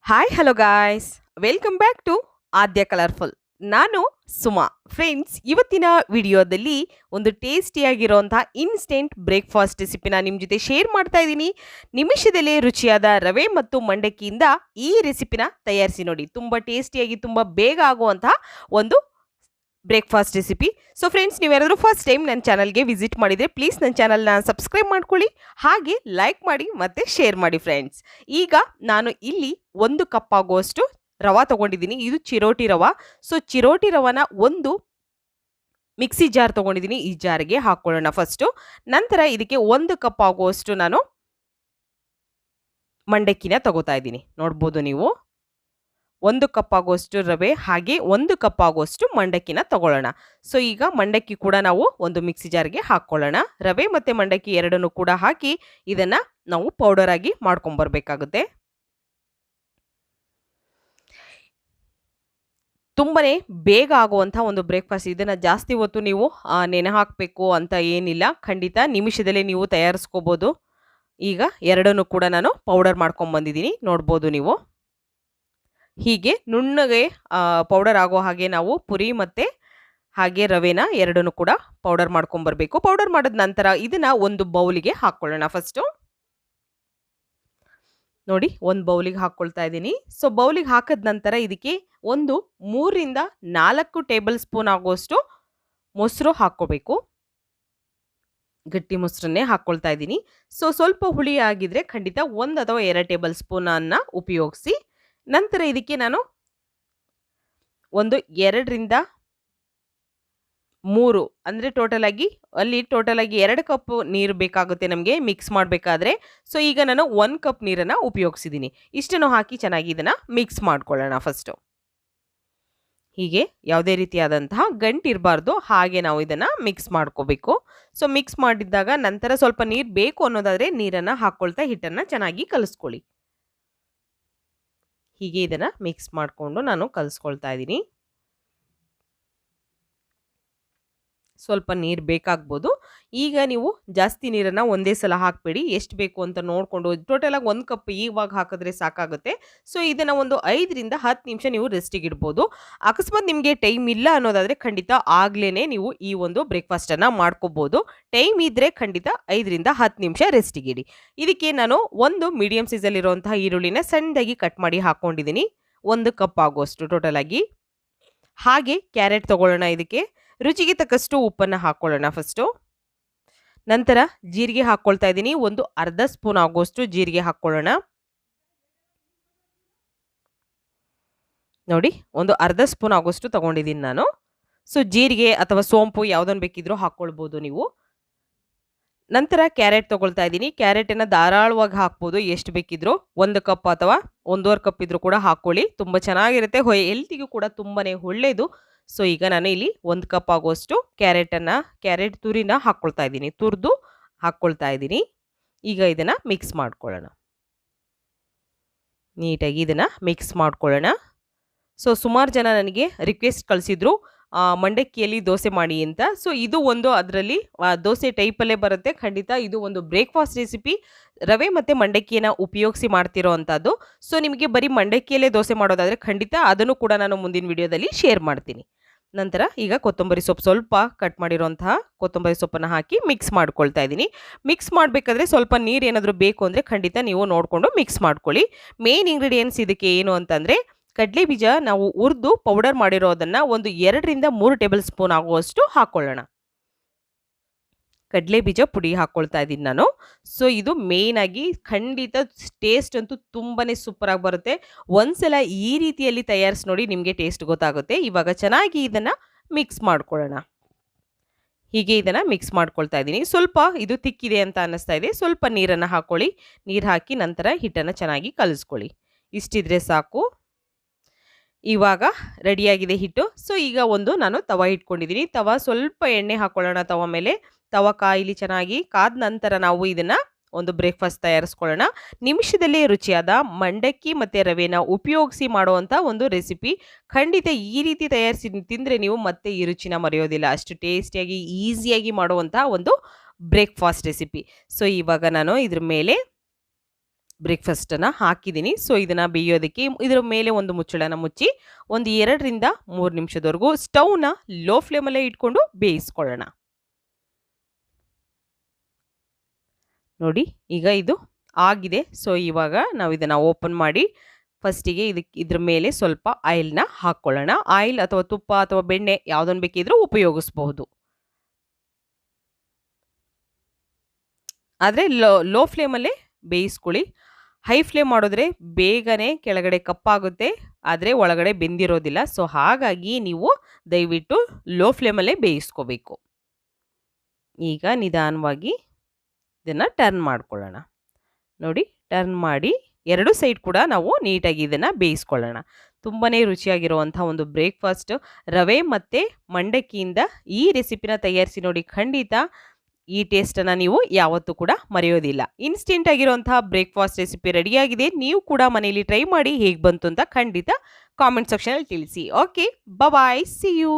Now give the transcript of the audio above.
Hi hello guys, welcome back to Aadya colourful. ನಾನು Suma. Friends, ಇವತ್ತಿನ ವಿಡಿಯೋದಲ್ಲಿ ಒಂದು ಟೇಸ್ಟಿಯಾಗಿರೋಂಥ ಇನ್ಸ್ಟೆಂಟ್ ಬ್ರೇಕ್ಫಾಸ್ಟ್ ರೆಸಿಪಿನ ನಿಮ್ಮ ಜೊತೆ ಶೇರ್ ಮಾಡ್ತಾ ಇದ್ದೀನಿ. ನಿಮಿಷದಲ್ಲೇ ರುಚಿಯಾದ ರವೆ ಮತ್ತು ಮಂಡಕ್ಕಿಯಿಂದ ಈ ರೆಸಿಪಿನ ತಯಾರಿಸಿ ನೋಡಿ. ತುಂಬ ಟೇಸ್ಟಿಯಾಗಿ ತುಂಬ ಬೇಗ ಆಗುವಂತಹ ಒಂದು ಬ್ರೇಕ್ಫಾಸ್ಟ್ ರೆಸಿಪಿ. ಸೊ ಫ್ರೆಂಡ್ಸ್, ನೀವ್ಯಾರಾದರೂ ಫಸ್ಟ್ ಟೈಮ್ ನನ್ನ ಚಾನಲ್ಗೆ ವಿಸಿಟ್ ಮಾಡಿದರೆ ಪ್ಲೀಸ್ ನನ್ನ ಚಾನಲ್ನ ಸಬ್ಸ್ಕ್ರೈಬ್ ಮಾಡ್ಕೊಳ್ಳಿ, ಹಾಗೆ ಲೈಕ್ ಮಾಡಿ ಮತ್ತು ಶೇರ್ ಮಾಡಿ ಫ್ರೆಂಡ್ಸ್. ಈಗ ನಾನು ಇಲ್ಲಿ 1 ಕಪ್ ಆಗುವಷ್ಟು ರವೆ ತೊಗೊಂಡಿದ್ದೀನಿ. ಇದು ಚಿರೋಟಿ ರವೆ. ಸೊ ಚಿರೋಟಿ ರವನ ಒಂದು ಮಿಕ್ಸಿ ಜಾರ್ ತೊಗೊಂಡಿದ್ದೀನಿ. ಈ ಜಾರಿಗೆ ಹಾಕ್ಕೊಳ್ಳೋಣ ಫಸ್ಟು. ನಂತರ ಇದಕ್ಕೆ 1 ಕಪ್ ಆಗುವಷ್ಟು ನಾನು ಮಂಡಕ್ಕಿನ ತಗೋತಾ ಇದ್ದೀನಿ. ನೋಡ್ಬೋದು ನೀವು, 1 ಕಪ್ ಆಗುವಷ್ಟು ರವೆ ಹಾಗೆ 1 ಕಪ್ ಆಗುವಷ್ಟು ಮಂಡಕ್ಕಿನ ತಗೊಳ್ಳೋಣ. ಸೊ ಈಗ ಮಂಡಕ್ಕಿ ಕೂಡ ನಾವು ಒಂದು ಮಿಕ್ಸಿ ಜಾರ್ಗೆ ಹಾಕ್ಕೊಳ್ಳೋಣ. ರವೆ ಮತ್ತು ಮಂಡಕ್ಕಿ ಎರಡನ್ನೂ ಕೂಡ ಹಾಕಿ ಇದನ್ನು ನಾವು ಪೌಡರ್ ಆಗಿ ಮಾಡ್ಕೊಂಬರ್ಬೇಕಾಗುತ್ತೆ. ತುಂಬನೇ ಬೇಗ ಆಗುವಂಥ ಒಂದು ಬ್ರೇಕ್ಫಾಸ್ಟ್. ಇದನ್ನು ಜಾಸ್ತಿ ಹೊತ್ತು ನೀವು ನೆನೆ ಹಾಕಬೇಕು ಅಂತ ಏನಿಲ್ಲ, ಖಂಡಿತ ನಿಮಿಷದಲ್ಲೇ ನೀವು ತಯಾರಿಸ್ಕೋಬೋದು. ಈಗ ಎರಡನ್ನೂ ಕೂಡ ನಾನು ಪೌಡರ್ ಮಾಡ್ಕೊಂಬಂದಿದ್ದೀನಿ, ನೋಡ್ಬೋದು ನೀವು. ಹೀಗೆ ನುಣ್ಣಗೆ ಪೌಡರ್ ಆಗೋ ಹಾಗೆ ನಾವು ಪುರಿ ಮತ್ತು ಹಾಗೆ ರವೆನ ಎರಡನ್ನೂ ಕೂಡ ಪೌಡರ್ ಮಾಡ್ಕೊಂಬರ್ಬೇಕು. ಪೌಡರ್ ಮಾಡಿದ ನಂತರ ಇದನ್ನು ಒಂದು ಬೌಲಿಗೆ ಹಾಕ್ಕೊಳ್ಳೋಣ ಫಸ್ಟು. ನೋಡಿ, ಒಂದು ಬೌಲಿಗೆ ಹಾಕ್ಕೊಳ್ತಾ ಇದ್ದೀನಿ. ಸೊ ಬೌಲಿಗೆ ಹಾಕಿದ ನಂತರ ಇದಕ್ಕೆ ಒಂದು 3 ರಿಂದ 4 ಟೇಬಲ್ ಸ್ಪೂನ್ ಆಗುವಷ್ಟು ಮೊಸರು ಹಾಕ್ಕೋಬೇಕು. ಗಟ್ಟಿ ಮೊಸರನ್ನೇ ಹಾಕ್ಕೊಳ್ತಾ ಇದ್ದೀನಿ. ಸೊ ಸ್ವಲ್ಪ ಹುಳಿ ಆಗಿದ್ರೆ ಖಂಡಿತ 1 ಅಥವಾ 2 ಟೇಬಲ್ ಸ್ಪೂನನ್ನು ಉಪಯೋಗಿಸಿ. ನಂತರ ಇದಕ್ಕೆ ನಾನು ಒಂದು 2 ರಿಂದ 3 ಅಂದರೆ ಟೋಟಲಾಗಿ 2 ಕಪ್ ನೀರು ಬೇಕಾಗುತ್ತೆ ನಮಗೆ ಮಿಕ್ಸ್ ಮಾಡಬೇಕಾದ್ರೆ. ಸೊ ಈಗ ನಾನು 1 ಕಪ್ ನೀರನ್ನು ಉಪಯೋಗಿಸಿದ್ದೀನಿ. ಇಷ್ಟನ್ನು ಹಾಕಿ ಚೆನ್ನಾಗಿ ಇದನ್ನು ಮಿಕ್ಸ್ ಮಾಡ್ಕೊಳ್ಳೋಣ ಫಸ್ಟು. ಹೀಗೆ ಯಾವುದೇ ರೀತಿಯಾದಂತಹ ಗಂಟಿರಬಾರ್ದು, ಹಾಗೆ ನಾವು ಇದನ್ನು ಮಿಕ್ಸ್ ಮಾಡ್ಕೋಬೇಕು. ಸೊ ಮಿಕ್ಸ್ ಮಾಡಿದ್ದಾಗ ನಂತರ ಸ್ವಲ್ಪ ನೀರು ಬೇಕು ಅನ್ನೋದಾದರೆ ನೀರನ್ನು ಹಾಕ್ಕೊಳ್ತಾ ಹಿಟ್ಟನ್ನು ಚೆನ್ನಾಗಿ ಕಲಿಸ್ಕೊಳ್ಳಿ. ಹೀಗೆ ಇದನ್ನು ಮಿಕ್ಸ್ ಮಾಡಿಕೊಂಡು ನಾನು ಕಲಿಸ್ಕೊಳ್ತಾ ಇದ್ದೀನಿ. ಸ್ವಲ್ಪ ನೀರು ಬೇಕಾಗ್ಬೋದು. ಈಗ ನೀವು ಜಾಸ್ತಿ ನೀರನ್ನು ಒಂದೇ ಸಲ ಹಾಕಬೇಡಿ, ಎಷ್ಟು ಬೇಕು ಅಂತ ನೋಡಿಕೊಂಡು ಟೋಟಲಾಗಿ 1 ಕಪ್ ಇವಾಗ ಹಾಕಿದ್ರೆ ಸಾಕಾಗುತ್ತೆ. ಸೊ ಇದನ್ನು ಒಂದು 5 ರಿಂದ 10 ನಿಮಿಷ ನೀವು ರೆಸ್ಟಿಗೆ ಇಡ್ಬೋದು. ಅಕಸ್ಮಾತ್ ನಿಮಗೆ ಟೈಮ್ ಇಲ್ಲ ಅನ್ನೋದಾದರೆ ಖಂಡಿತ ಆಗಲೇ ನೀವು ಈ ಒಂದು ಬ್ರೇಕ್ಫಾಸ್ಟನ್ನು ಮಾಡ್ಕೋಬೋದು. ಟೈಮ್ ಇದ್ದರೆ ಖಂಡಿತ 5 ರಿಂದ 10 ನಿಮಿಷ ರೆಸ್ಟಿಗೆ ಇಡಿ. ಇದಕ್ಕೆ ನಾನು ಒಂದು ಮೀಡಿಯಮ್ ಸೈಜಲ್ಲಿರುವಂತಹ ಈರುಳ್ಳಿನ ಸಣ್ಣದಾಗಿ ಕಟ್ ಮಾಡಿ ಹಾಕ್ಕೊಂಡಿದ್ದೀನಿ, 1 ಕಪ್ ಆಗುವಷ್ಟು ಟೋಟಲಾಗಿ. ಹಾಗೆ ಕ್ಯಾರೆಟ್ ತೊಗೊಳ್ಳೋಣ. ಇದಕ್ಕೆ ರುಚಿಗೆ ತಕ್ಕಷ್ಟು ಉಪ್ಪನ್ನು ಹಾಕ್ಕೊಳ್ಳೋಣ ಫಸ್ಟು. ನಂತರ ಜೀರಿಗೆ ಹಾಕ್ಕೊಳ್ತಾ ಇದ್ದೀನಿ. ಒಂದು ಅರ್ಧ ಸ್ಪೂನ್ ಆಗುವಷ್ಟು ಜೀರಿಗೆ ಹಾಕ್ಕೊಳ್ಳೋಣ. ನೋಡಿ, ಒಂದು ಅರ್ಧ ಸ್ಪೂನ್ ಆಗುವಷ್ಟು ತಗೊಂಡಿದ್ದೀನಿ ನಾನು. ಸೊ ಜೀರಿಗೆ ಅಥವಾ ಸೋಂಪು ಯಾವುದನ್ನು ಬೇಕಿದ್ರೂ ಹಾಕ್ಕೊಳ್ಬೋದು ನೀವು. ನಂತರ ಕ್ಯಾರೆಟ್ ತೊಗೊಳ್ತಾ ಇದ್ದೀನಿ. ಕ್ಯಾರೆಟನ್ನು ಧಾರಾಳವಾಗಿ ಹಾಕ್ಬೋದು, ಎಷ್ಟು ಬೇಕಿದ್ರೂ. 1 ಕಪ್ ಅಥವಾ 1.5 ಕಪ್ ಇದ್ರೂ ಕೂಡ ಹಾಕ್ಕೊಳ್ಳಿ, ತುಂಬ ಚೆನ್ನಾಗಿರುತ್ತೆ. ಹೆಲ್ತಿಗೂ ಕೂಡ ತುಂಬಾ ಒಳ್ಳೆಯದು. ಸೊ ಈಗ ನಾನು ಇಲ್ಲಿ 1 ಕಪ್ ಆಗುವಷ್ಟು ಕ್ಯಾರೆಟ್ ತುರಿನ ಹಾಕ್ಕೊಳ್ತಾ ಇದ್ದೀನಿ, ತುರಿದು ಹಾಕ್ಕೊಳ್ತಾ ಇದ್ದೀನಿ. ಈಗ ಇದನ್ನು ಮಿಕ್ಸ್ ಮಾಡ್ಕೊಳ್ಳೋಣ, ನೀಟಾಗಿ ಇದನ್ನು ಮಿಕ್ಸ್ ಮಾಡ್ಕೊಳ್ಳೋಣ. ಸೊ ಸುಮಾರು ಜನ ನನಗೆ ರಿಕ್ವೆಸ್ಟ್ ಕಳಿಸಿದ್ರು ಮಂಡಕ್ಕಿಯಲ್ಲಿ ದೋಸೆ ಮಾಡಿ ಅಂತ. ಸೊ ಇದು ಒಂದು ಅದರಲ್ಲಿ ದೋಸೆ ಟೈಪಲ್ಲೇ ಬರುತ್ತೆ. ಖಂಡಿತ ಇದು ಒಂದು ಬ್ರೇಕ್ಫಾಸ್ಟ್ ರೆಸಿಪಿ, ರವೆ ಮತ್ತು ಮಂಡಕ್ಕಿಯನ್ನು ಉಪಯೋಗಿಸಿ ಮಾಡ್ತಿರೋ ಅಂಥದ್ದು. ಸೊ ನಿಮಗೆ ಬರೀ ಮಂಡಕ್ಕಿಯಲ್ಲೇ ದೋಸೆ ಮಾಡೋದಾದರೆ ಖಂಡಿತ ಅದನ್ನು ಕೂಡ ನಾನು ಮುಂದಿನ ವಿಡಿಯೋದಲ್ಲಿ ಶೇರ್ ಮಾಡ್ತೀನಿ. ನಂತರ ಈಗ ಕೊತ್ತಂಬರಿ ಸೊಪ್ಪು, ಸ್ವಲ್ಪ ಕಟ್ ಮಾಡಿರೋಂತಹ ಕೊತ್ತಂಬರಿ ಸೊಪ್ಪನ್ನು ಹಾಕಿ ಮಿಕ್ಸ್ ಮಾಡ್ಕೊಳ್ತಾ ಇದ್ದೀನಿ. ಮಿಕ್ಸ್ ಮಾಡಬೇಕಾದ್ರೆ ಸ್ವಲ್ಪ ನೀರು ಏನಾದರೂ ಬೇಕು ಅಂದರೆ ಖಂಡಿತ ನೀವು ನೋಡಿಕೊಂಡು ಮಿಕ್ಸ್ ಮಾಡ್ಕೊಳ್ಳಿ. ಮೇನ್ ಇಂಗ್ರೀಡಿಯೆಂಟ್ಸ್ ಇದಕ್ಕೆ ಏನು ಅಂತಂದರೆ ಕಡಲೆ ಬೀಜ ನಾವು ಹುರಿದು ಪೌಡರ್ ಮಾಡಿರೋದನ್ನು ಒಂದು 2 ರಿಂದ 3 ಟೇಬಲ್ ಸ್ಪೂನ್ ಆಗುವಷ್ಟು ಹಾಕ್ಕೊಳ್ಳೋಣ. ಕಡಲೆ ಬೀಜ ಪುಡಿ ಹಾಕ್ಕೊಳ್ತಾ ಇದ್ದೀನಿ ನಾನು. ಸೊ ಇದು ಮೇಯ್ನಾಗಿ ಖಂಡಿತ ಟೇಸ್ಟ್ ಅಂತೂ ತುಂಬಾ ಸೂಪರಾಗಿ ಬರುತ್ತೆ. ಒಂದ್ಸಲ ಈ ರೀತಿಯಲ್ಲಿ ತಯಾರಿಸಿ ನೋಡಿ, ನಿಮಗೆ ಟೇಸ್ಟ್ ಗೊತ್ತಾಗುತ್ತೆ. ಇವಾಗ ಚೆನ್ನಾಗಿ ಇದನ್ನು ಮಿಕ್ಸ್ ಮಾಡ್ಕೊಳ್ಳೋಣ. ಹೀಗೆ ಇದನ್ನು ಮಿಕ್ಸ್ ಮಾಡ್ಕೊಳ್ತಾ ಇದ್ದೀನಿ. ಸ್ವಲ್ಪ ಇದು ತಿಕ್ಕಿದೆ ಅಂತ ಅನ್ನಿಸ್ತಾ ಇದೆ, ಸ್ವಲ್ಪ ನೀರನ್ನು ಹಾಕ್ಕೊಳ್ಳಿ. ನೀರು ಹಾಕಿ ನಂತರ ಹಿಟ್ಟನ್ನು ಚೆನ್ನಾಗಿ ಕಲಿಸ್ಕೊಳ್ಳಿ. ಇಷ್ಟಿದ್ರೆ ಸಾಕು. ಇವಾಗ ರೆಡಿಯಾಗಿದೆ ಹಿಟ್ಟು. ಸೊ ಈಗ ಒಂದು ನಾನು ತವ ಇಟ್ಕೊಂಡಿದ್ದೀನಿ. ಸ್ವಲ್ಪ ಎಣ್ಣೆ ಹಾಕ್ಕೊಳ್ಳೋಣ ತವ ಮೇಲೆ. ತವ ಕಾಯಿಲಿ ಚೆನ್ನಾಗಿ ಕಾದ ನಂತರ ನಾವು ಇದನ್ನು ಒಂದು ಬ್ರೇಕ್ಫಾಸ್ಟ್ ತಯಾರಿಸ್ಕೊಳ್ಳೋಣ. ನಿಮಿಷದಲ್ಲೇ ರುಚಿಯಾದ ಮಂಡಕ್ಕಿ ಮತ್ತು ರವೆನ ಉಪಯೋಗಿಸಿ ಮಾಡುವಂಥ ಒಂದು ರೆಸಿಪಿ. ಖಂಡಿತ ಈ ರೀತಿ ತಯಾರಿಸಿ ತಿಂದರೆ ನೀವು ಮತ್ತೆ ಈ ರುಚಿನ ಮರೆಯೋದಿಲ್ಲ. ಅಷ್ಟು ಟೇಸ್ಟಿಯಾಗಿ ಈಸಿಯಾಗಿ ಮಾಡುವಂಥ ಒಂದು ಬ್ರೇಕ್ಫಾಸ್ಟ್ ರೆಸಿಪಿ. ಸೊ ಇವಾಗ ನಾನು ಇದ್ರ ಮೇಲೆ ಬ್ರೇಕ್‌ಫಾಸ್ಟನ್ನ ಹಾಕಿದ್ದೀನಿ. ಸೊ, ಇದನ್ನ ಬೇಯೋದಕ್ಕೆ ಇದರ ಮೇಲೆ ಒಂದು ಮುಚ್ಚಳನ ಮುಚ್ಚಿ ಒಂದು 2 ರಿಂದ 3 ನಿಮಿಷದವರೆಗೂ ಸ್ಟವ್‌ನ ಲೋ ಫ್ಲೇಮಲ್ಲೇ ಇಟ್ಕೊಂಡು ಬೇಯಿಸ್ಕೊಳ್ಳೋಣ. ನೋಡಿ, ಈಗ ಇದು ಆಗಿದೆ. ಸೊ, ಇವಾಗ ನಾವು ಇದನ್ನ ಓಪನ್ ಮಾಡಿ ಫಸ್ಟಿಗೆ ಇದ್ರ ಮೇಲೆ ಸ್ವಲ್ಪ ಆಯಿಲ್‌ನ ಹಾಕ್ಕೊಳ್ಳೋಣ. ಆಯಿಲ್ ಅಥವಾ ತುಪ್ಪ ಅಥವಾ ಬೆಣ್ಣೆ ಯಾವುದನ್ನು ಬೇಕಿದ್ರೂ ಉಪಯೋಗಿಸಬಹುದು. ಆದರೆ ಲೋ ಫ್ಲೇಮಲ್ಲೇ ಬೇಯಿಸ್ಕೊಳ್ಳಿ. ಹೈ ಫ್ಲೇಮ್ ಮಾಡಿದ್ರೆ ಬೇಗನೆ ಕೆಳಗಡೆ ಕಪ್ಪಾಗುತ್ತೆ, ಆದರೆ ಒಳಗಡೆ ಬೆಂದಿರೋದಿಲ್ಲ. ಸೊ, ಹಾಗಾಗಿ ನೀವು ದಯವಿಟ್ಟು ಲೋ ಫ್ಲೇಮಲ್ಲೇ ಬೇಯಿಸ್ಕೋಬೇಕು. ಈಗ ನಿಧಾನವಾಗಿ ಇದನ್ನು ಟರ್ನ್ ಮಾಡ್ಕೊಳ್ಳೋಣ. ನೋಡಿ, ಟರ್ನ್ ಮಾಡಿ 2 ಸೈಡ್ ಕೂಡ ನಾವು ನೀಟಾಗಿ ಇದನ್ನು ಬೇಯಿಸ್ಕೊಳ್ಳೋಣ. ತುಂಬಾ ರುಚಿಯಾಗಿರುವಂಥ ಒಂದು ಬ್ರೇಕ್‌ಫಾಸ್ಟ್ ರವೆ ಮತ್ತು ಮಂಡಕ್ಕಿಯಿಂದ ಈ ರೆಸಿಪಿನ ತಯಾರಿಸಿ ನೋಡಿ. ಖಂಡಿತ ಈ ಟೇಸ್ಟನ್ನು ನೀವು ಯಾವತ್ತೂ ಕೂಡ ಮರೆಯೋದಿಲ್ಲ. ಇನ್ಸ್ಟೆಂಟ್ ಆಗಿರುವಂತಹ ಬ್ರೇಕ್‌ಫಾಸ್ಟ್ ರೆಸಿಪಿ ರೆಡಿಯಾಗಿದೆ. ನೀವು ಕೂಡ ಮನೆಯಲ್ಲಿ ಟ್ರೈ ಮಾಡಿ ಹೇಗೆ ಬಂತು ಅಂತ ಖಂಡಿತ ಕಾಮೆಂಟ್ ಸೆಕ್ಷನಲ್ಲಿ ತಿಳಿಸಿ. Okay, bye, see you.